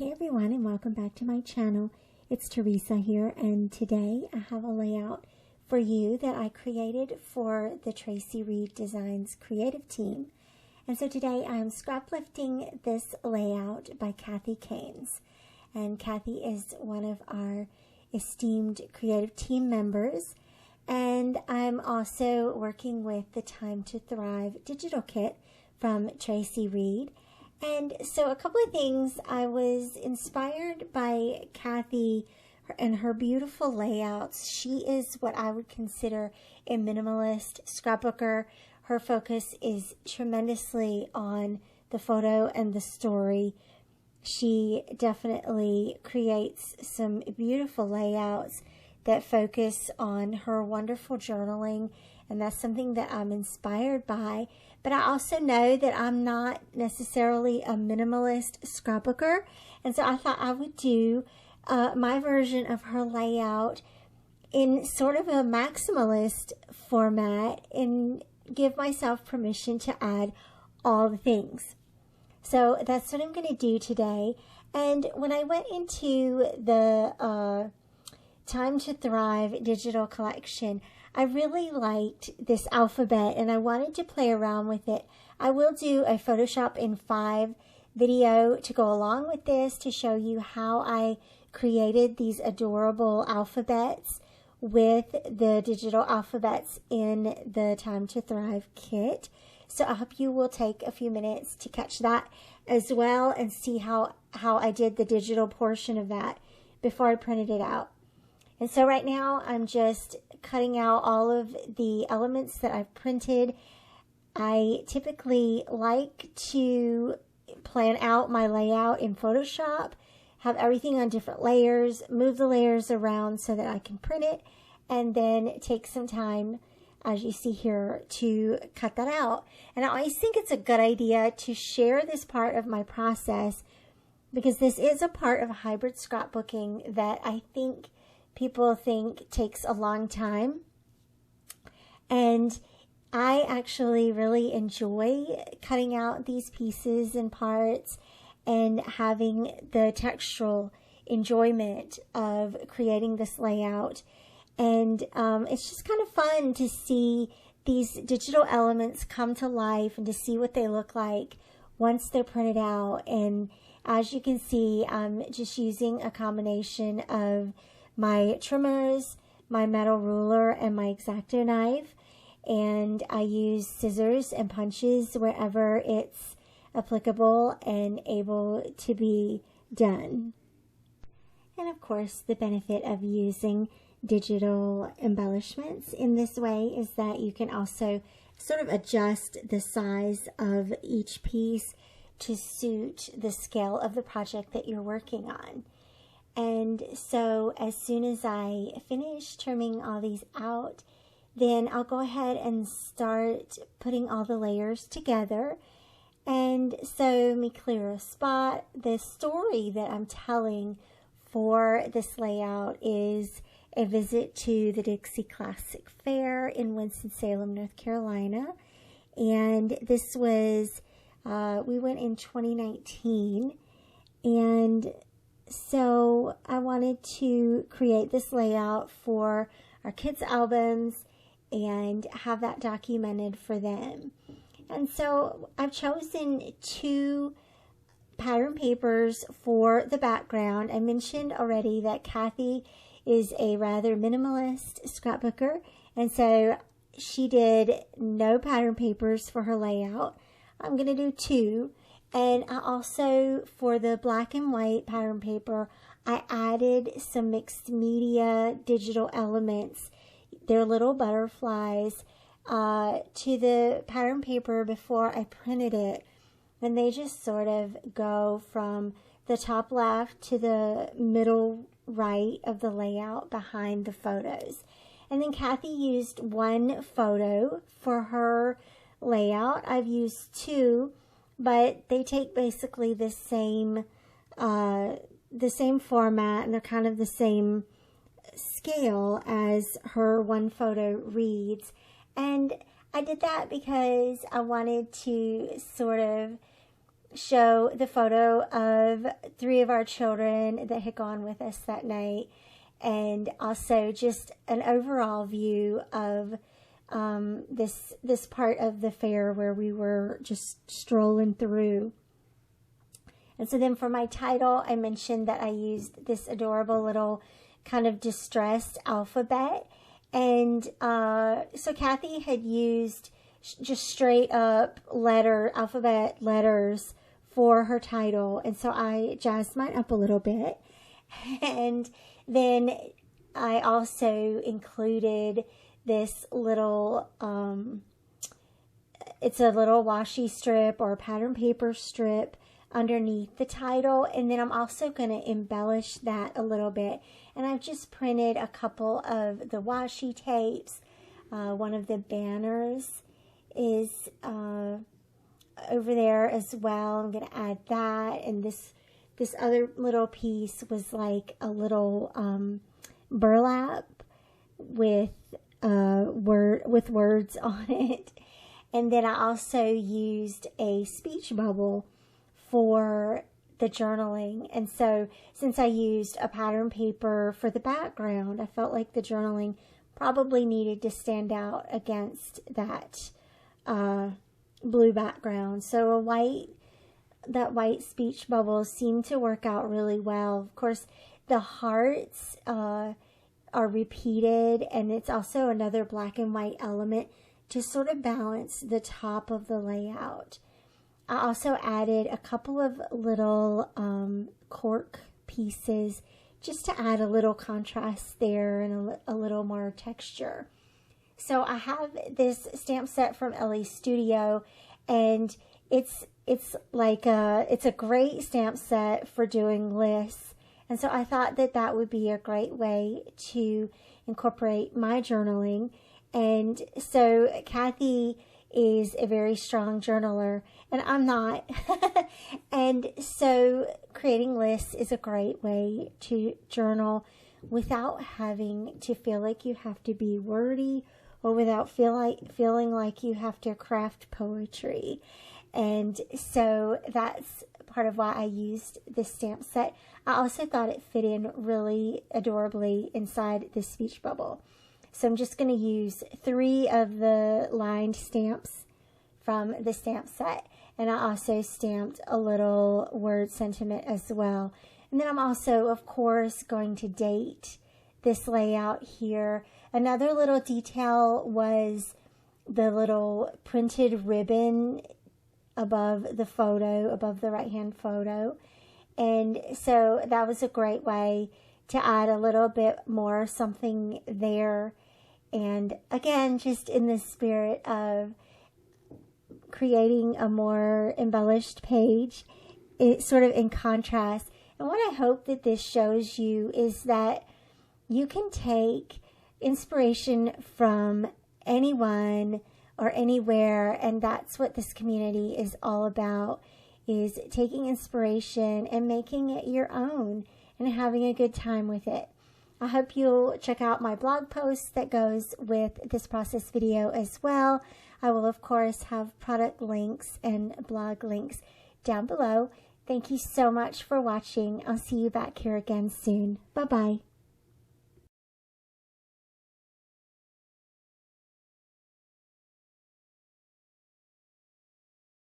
Hey everyone, and welcome back to my channel. It's Theresa here, and today I have a layout for you that I created for the Traci Reed Designs creative team. And so today I am scraplifting this layout by Cathy Caines. And Cathy is one of our esteemed creative team members. And I'm also working with the Time to Thrive digital kit from Traci Reed. And so a couple of things, I was inspired by Cathy and her beautiful layouts. She is what I would consider a minimalist scrapbooker. Her focus is tremendously on the photo and the story. She definitely creates some beautiful layouts that focus on her wonderful journaling, and that's something that I'm inspired by. But I also know that I'm not necessarily a minimalist scrapbooker, and so I thought I would do my version of her layout in sort of a maximalist format and give myself permission to add all the things. So that's what I'm going to do today. And when I went into the Time to Thrive digital collection, I really liked this alphabet and I wanted to play around with it. I will do a Photoshop in 5 video to go along with this to show you how I created these adorable alphabets with the digital alphabets in the Time to Thrive kit. So I hope you will take a few minutes to catch that as well and see how I did the digital portion of that before I printed it out. And so right now I'm just cutting out all of the elements that I've printed. I typically like to plan out my layout in Photoshop, have everything on different layers, move the layers around so that I can print it, and then take some time, as you see here, to cut that out. And I always think it's a good idea to share this part of my process because this is a part of hybrid scrapbooking that I think people think takes a long time. And I actually really enjoy cutting out these pieces and parts and having the textural enjoyment of creating this layout. And it's just kind of fun to see these digital elements come to life and to see what they look like once they're printed out. And as you can see, I'm just using a combination of my trimmers, my metal ruler, and my X-Acto knife. And I use scissors and punches wherever it's applicable and able to be done. And of course, the benefit of using digital embellishments in this way is that you can also sort of adjust the size of each piece to suit the scale of the project that you're working on. And so as soon as I finish trimming all these out, then I'll go ahead and start putting all the layers together. And so let me clear a spot. The story that I'm telling for this layout is a visit to the Dixie Classic Fair in Winston-Salem, North Carolina. And this was, we went in 2019. And so I wanted to create this layout for our kids' albums and have that documented for them. And so I've chosen 2 pattern papers for the background. I mentioned already that Cathy is a rather minimalist scrapbooker, and so she did no pattern papers for her layout. I'm going to do 2. And I also, for the black and white pattern paper, I added some mixed media digital elements. They're little butterflies to the pattern paper before I printed it. And they just sort of go from the top left to the middle right of the layout behind the photos. And then Cathy used 1 photo for her layout. I've used 2. But they take basically the same format, and they're kind of the same scale as her 1 photo reads. And I did that because I wanted to sort of show the photo of 3 of our children that had gone with us that night, and also just an overall view of this part of the fair where we were just strolling through. And so then for my title, I mentioned that I used this adorable little kind of distressed alphabet. And so Cathy had used just straight up alphabet letters for her title. And so I jazzed mine up a little bit. And then I also included this little, it's a little washi strip or a pattern paper strip underneath the title. And then I'm also going to embellish that a little bit. And I've just printed a couple of the washi tapes. One of the banners is over there as well. I'm going to add that. And this other little piece was like a little burlap with words on it. And then I also used a speech bubble for the journaling. And so since I used a pattern paper for the background, I felt like the journaling probably needed to stand out against that blue background. So that white speech bubble seemed to work out really well. Of course, the hearts are repeated, and it's also another black and white element to sort of balance the top of the layout. I also added a couple of little cork pieces just to add a little contrast there and a little more texture. So I have this stamp set from Ellie's Studio, and it's a great stamp set for doing lists. And so I thought that would be a great way to incorporate my journaling. And so Cathy is a very strong journaler, and I'm not. And so creating lists is a great way to journal without having to feel like you have to be wordy, or without feeling like you have to craft poetry. And so that's part of why I used this stamp set. I also thought it fit in really adorably inside the speech bubble. So I'm just going to use 3 of the lined stamps from the stamp set. And I also stamped a little word sentiment as well. And then I'm also, of course, going to date this layout here. Another little detail was the little printed ribbon above the photo, above the right-hand photo. And so that was a great way to add a little bit more something there. And again, just in the spirit of creating a more embellished page, it's sort of in contrast. And what I hope that this shows you is that you can take inspiration from anyone or anywhere, and that's what this community is all about, is taking inspiration and making it your own and having a good time with it. I hope you'll check out my blog post that goes with this process video as well. I will, of course, have product links and blog links down below. Thank you so much for watching. I'll see you back here again soon. Bye-bye.